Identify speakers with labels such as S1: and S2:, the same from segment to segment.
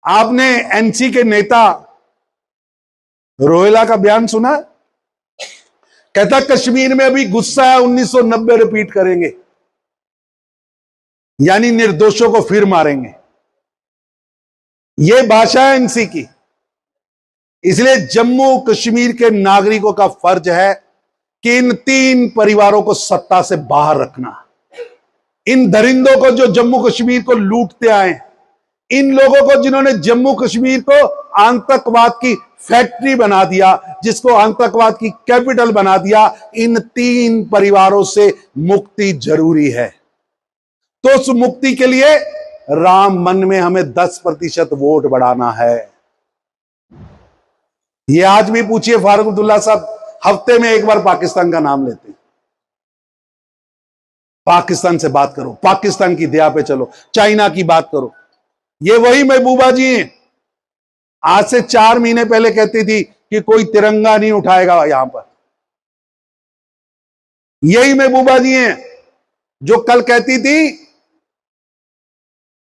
S1: आपने एनसी के नेता रोहिला का बयान सुना? कहता कश्मीर में अभी गुस्सा है, 1990 रिपीट करेंगे, यानी निर्दोषों को फिर मारेंगे। यह भाषा है एनसी की। इसलिए जम्मू कश्मीर के नागरिकों का फर्ज है कि इन 3 परिवारों को सत्ता से बाहर रखना। इन दरिंदों को जो जम्मू कश्मीर को लूटते आए, इन लोगों को जिन्होंने जम्मू कश्मीर को आतंकवाद की फैक्ट्री बना दिया, जिसको आतंकवाद की कैपिटल बना दिया, इन 3 परिवारों से मुक्ति जरूरी है। तो उस मुक्ति के लिए राम मन में हमें 10% वोट बढ़ाना है। ये आज भी पूछिए फारूक अब्दुल्ला साहब, हफ्ते में एक बार पाकिस्तान का नाम लेते हैं। पाकिस्तान से बात करो, पाकिस्तान की दया पे चलो, चाइना की बात करो। ये वही महबूबा जी हैं, आज से 4 महीने पहले कहती थी कि कोई तिरंगा नहीं उठाएगा यहां पर। यही महबूबा जी हैं जो कल कहती थी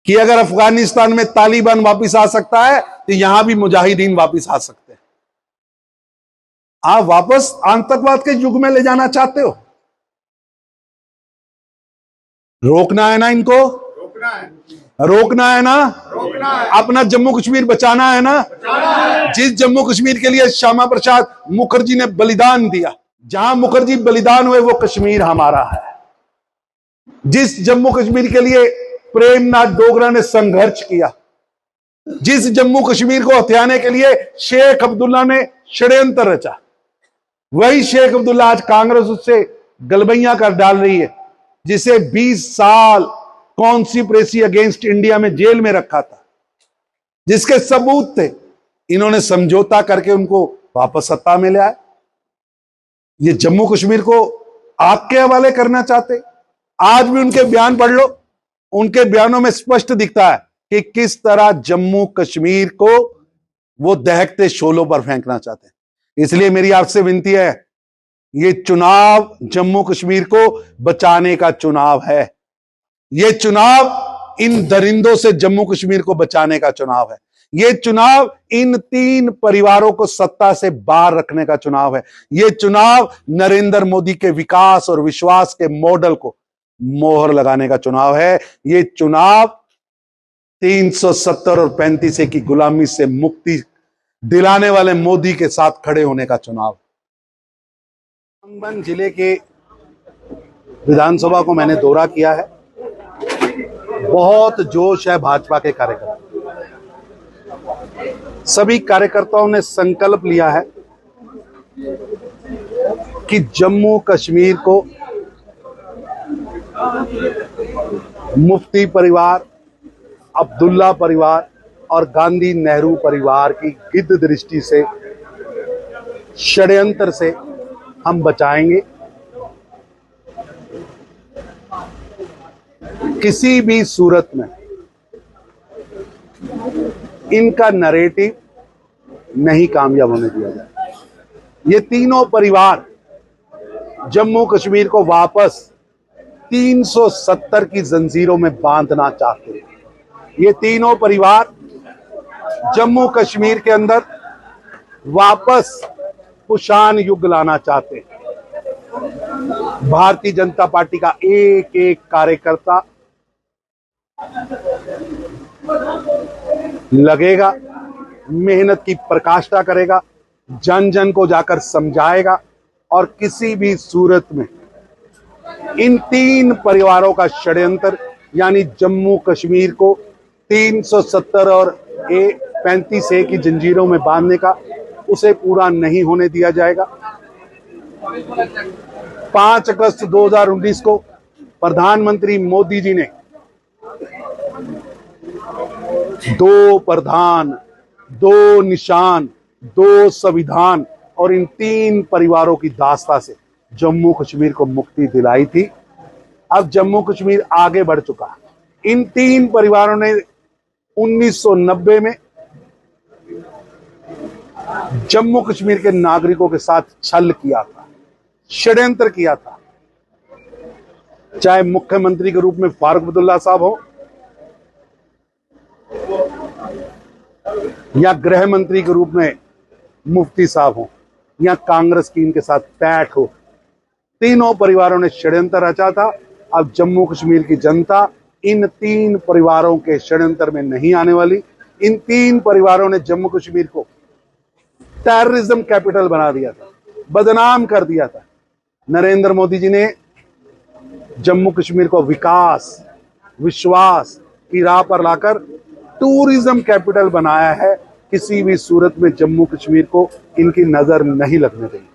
S1: कि अगर अफगानिस्तान में तालिबान वापस आ सकता है तो यहां भी मुजाहिदीन वापस आ सकते हैं। आप वापस आतंकवाद के युग में ले जाना चाहते हो? रोकना है ना इनको, रोकना है ना, अपना जम्मू कश्मीर बचाना है ना। जिस जम्मू कश्मीर के लिए श्यामा प्रसाद मुखर्जी ने बलिदान दिया, जहां मुखर्जी बलिदान हुए वो कश्मीर हमारा है। जिस जम्मू कश्मीर के लिए प्रेमनाथ डोगरा ने संघर्ष किया, जिस जम्मू कश्मीर को हथियाने के लिए शेख अब्दुल्ला ने षड्यंत्र रचा, वही शेख अब्दुल्ला आज कांग्रेस उससे गलबैया कर डाल रही है, जिसे 20 साल कॉन्स्पिरेसी अगेंस्ट इंडिया में जेल में रखा था, जिसके सबूत थे। इन्होंने समझौता करके उनको वापस सत्ता में ले आए। ये जम्मू कश्मीर को आग के हवाले करना चाहते। आज भी उनके बयान पढ़ लो, उनके बयानों में स्पष्ट दिखता है कि किस तरह जम्मू कश्मीर को वो दहकते शोलों पर फेंकना चाहते हैं। इसलिए मेरी आपसे विनती है, ये चुनाव जम्मू कश्मीर को बचाने का चुनाव है। ये चुनाव इन दरिंदों से जम्मू कश्मीर को बचाने का चुनाव है। ये चुनाव इन 3 परिवारों को सत्ता से बाहर रखने का चुनाव है। ये चुनाव नरेंद्र मोदी के विकास और विश्वास के मॉडल को मोहर लगाने का चुनाव है। ये चुनाव 370 और 35 की गुलामी से मुक्ति दिलाने वाले मोदी के साथ खड़े होने का चुनाव। रामबन जिले के विधानसभा को मैंने दौरा किया है। बहुत जोश है भाजपा के कार्यकर्ता। सभी कार्यकर्ताओं ने संकल्प लिया है कि जम्मू कश्मीर को मुफ्ती परिवार, अब्दुल्ला परिवार और गांधी नेहरू परिवार की गिद्ध दृष्टि से, षड्यंत्र से हम बचाएंगे। किसी भी सूरत में इनका नैरेटिव नहीं कामयाब होने दिया जाए। ये तीनों परिवार जम्मू कश्मीर को वापस 370 की जंजीरों में बांधना चाहते हैं। ये तीनों परिवार जम्मू कश्मीर के अंदर वापस कुशान युग लाना चाहते हैं। भारतीय जनता पार्टी का एक एक कार्यकर्ता लगेगा, मेहनत की प्रकाष्ठा करेगा, जन जन को जाकर समझाएगा और किसी भी सूरत में इन 3 परिवारों का षड्यंत्र यानी जम्मू कश्मीर को 370 और 35A की जंजीरों में बांधने का, उसे पूरा नहीं होने दिया जाएगा। 5 अगस्त 2019 को प्रधानमंत्री मोदी जी ने 2 प्रधान, 2 निशान, 2 संविधान और इन 3 परिवारों की दास्ता से जम्मू कश्मीर को मुक्ति दिलाई थी। अब जम्मू कश्मीर आगे बढ़ चुका है। इन 3 परिवारों ने 1990 में जम्मू कश्मीर के नागरिकों के साथ छल किया था, षड्यंत्र किया था। चाहे मुख्यमंत्री के रूप में फारूक अब्दुल्ला साहब हो, या गृह मंत्री के रूप में मुफ्ती साहब हो या कांग्रेस की इनके साथ पैठ हो, तीनों परिवारों ने षड्यंत्र रचा था। अब जम्मू कश्मीर की जनता इन 3 परिवारों के षड्यंत्र में नहीं आने वाली। इन 3 परिवारों ने जम्मू कश्मीर को टेररिज्म कैपिटल बना दिया था, बदनाम कर दिया था। नरेंद्र मोदी जी ने जम्मू कश्मीर को विकास, विश्वास की राह पर लाकर टूरिज्म कैपिटल बनाया है। किसी भी सूरत में जम्मू कश्मीर को इनकी नजर नहीं लगने देंगे।